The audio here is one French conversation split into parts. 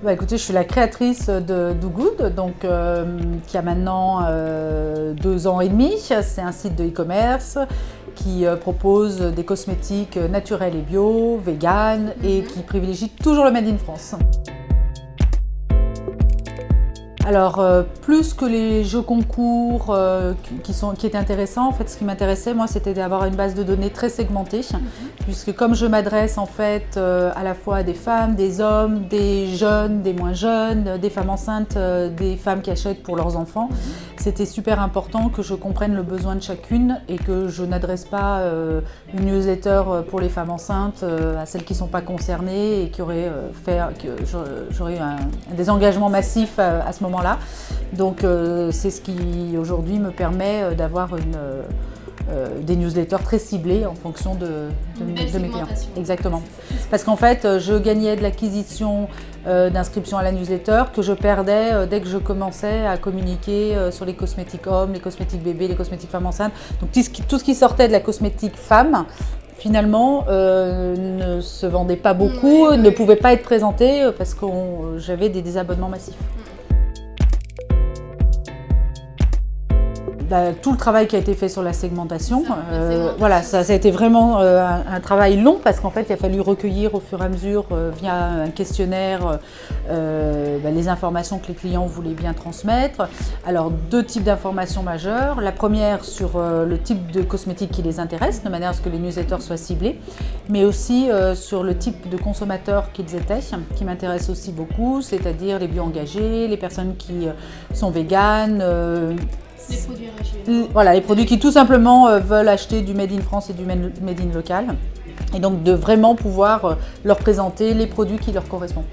Écoutez, je suis la créatrice de Do Good, donc, qui a maintenant 2 ans et demi. C'est un site de e-commerce qui propose des cosmétiques naturels et bio, vegan et qui privilégie toujours le Made in France. Alors, plus que les jeux concours qui étaient intéressants, en fait, ce qui m'intéressait, moi, c'était d'avoir une base de données très segmentée, puisque comme je m'adresse en fait à la fois à des femmes, des hommes, des jeunes, des moins jeunes, des femmes enceintes, des femmes qui achètent pour leurs enfants, c'était super important que je comprenne le besoin de chacune et que je n'adresse pas une newsletter pour les femmes enceintes à celles qui ne sont pas concernées et qui auraient que j'aurais eu un désengagement massif à ce moment-là. Donc c'est ce qui aujourd'hui me permet d'avoir des newsletters très ciblés en fonction de mes clients. Exactement. Parce qu'en fait, je gagnais de l'acquisition d'inscription à la newsletter que je perdais dès que je commençais à communiquer sur les cosmétiques hommes, les cosmétiques bébés, les cosmétiques femmes enceintes. Donc tout ce qui sortait de la cosmétique femme, finalement, ne se vendait pas beaucoup, ne pouvait pas être présenté parce que j'avais des désabonnements massifs. Tout le travail qui a été fait sur la segmentation, voilà, ça a été vraiment un travail long parce qu'en fait il a fallu recueillir au fur et à mesure via un questionnaire les informations que les clients voulaient bien transmettre. Alors 2 types d'informations majeures. La première sur le type de cosmétique qui les intéresse, de manière à ce que les newsletters soient ciblés, mais aussi sur le type de consommateurs qu'ils étaient, qui m'intéresse aussi beaucoup, c'est-à-dire les bio-engagés, les personnes qui sont véganes, les produits régionaux. Voilà, les produits qui tout simplement veulent acheter du Made in France et du Made in local. Et donc de vraiment pouvoir leur présenter les produits qui leur correspondent.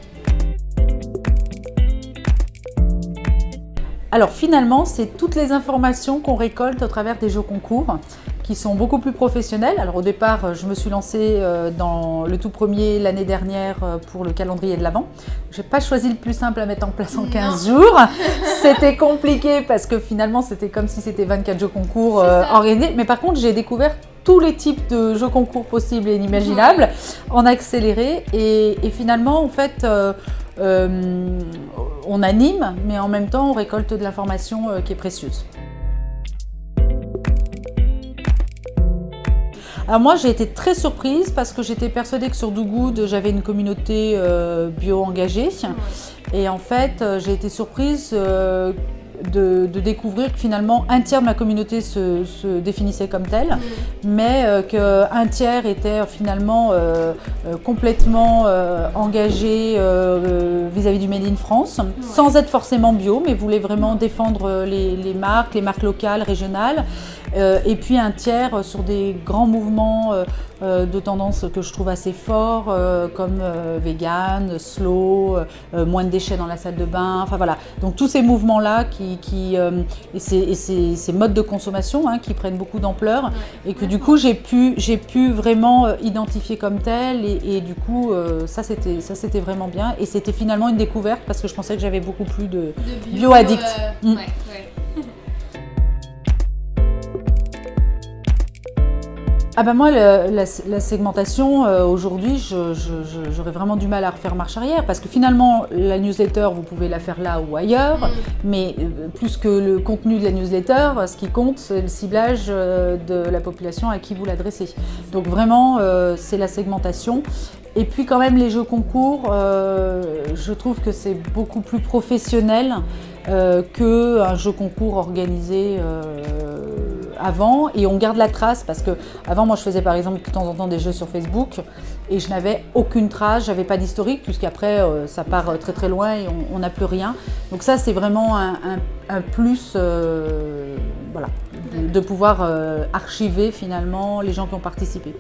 Alors finalement, c'est toutes les informations qu'on récolte au travers des jeux concours qui sont beaucoup plus professionnels. Alors au départ, je me suis lancée dans le tout premier l'année dernière pour le calendrier de l'Avent. Je n'ai pas choisi le plus simple à mettre en place en 15 jours. C'était compliqué parce que finalement, c'était comme si c'était 24 jeux concours organisés. Mais par contre, j'ai découvert tous les types de jeux concours possibles et inimaginables en accéléré. Et finalement, en fait, on anime, mais en même temps, on récolte de l'information qui est précieuse. Alors moi j'ai été très surprise parce que j'étais persuadée que sur Do Good j'avais une communauté bio engagée et en fait j'ai été surprise de découvrir que finalement un tiers de ma communauté se définissait comme telle, mais qu'un tiers était finalement complètement engagé vis-à-vis du Made in France, sans être forcément bio, mais voulait vraiment défendre les marques locales, régionales. Et puis un tiers sur des grands mouvements de tendance que je trouve assez forts, comme vegan, slow, moins de déchets dans la salle de bain, enfin voilà. Donc tous ces mouvements-là et ces modes de consommation qui prennent beaucoup d'ampleur et que du coup j'ai pu vraiment identifier comme tel et du coup ça c'était vraiment bien et c'était finalement une découverte parce que je pensais que j'avais beaucoup plus de bio-addicts. Moi, la segmentation, aujourd'hui, j'aurais vraiment du mal à refaire marche arrière parce que finalement, la newsletter, vous pouvez la faire là ou ailleurs, mais plus que le contenu de la newsletter, ce qui compte, c'est le ciblage de la population à qui vous l'adressez. Donc vraiment, c'est la segmentation. Et puis quand même, les jeux concours, je trouve que c'est beaucoup plus professionnel qu'un jeu concours organisé avant et on garde la trace parce que avant moi je faisais par exemple de temps en temps des jeux sur Facebook et je n'avais aucune trace, j'avais pas d'historique puisqu'après ça part très très loin et on n'a plus rien. Donc ça c'est vraiment un plus voilà, de pouvoir archiver finalement les gens qui ont participé.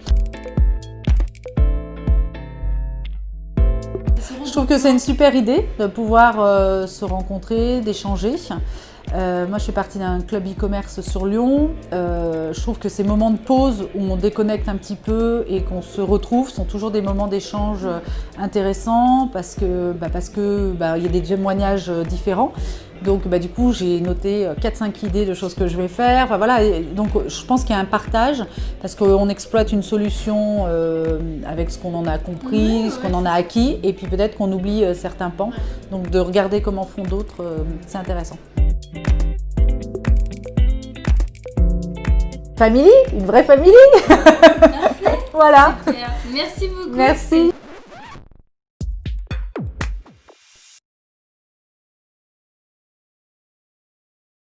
Je trouve que c'est une super idée de pouvoir se rencontrer, d'échanger. Moi, je fais partie d'un club e-commerce sur Lyon. Je trouve que ces moments de pause où on déconnecte un petit peu et qu'on se retrouve sont toujours des moments d'échange intéressants parce que il y a des témoignages différents. Donc du coup, j'ai noté 4-5 idées de choses que je vais faire. Enfin, voilà. Et donc je pense qu'il y a un partage parce qu'on exploite une solution avec ce qu'on en a compris, ce qu'on en a acquis, et puis peut-être qu'on oublie certains pans. Donc de regarder comment font d'autres, c'est intéressant. Family, une vraie family. Parfait. Voilà. Super. Merci beaucoup. Merci.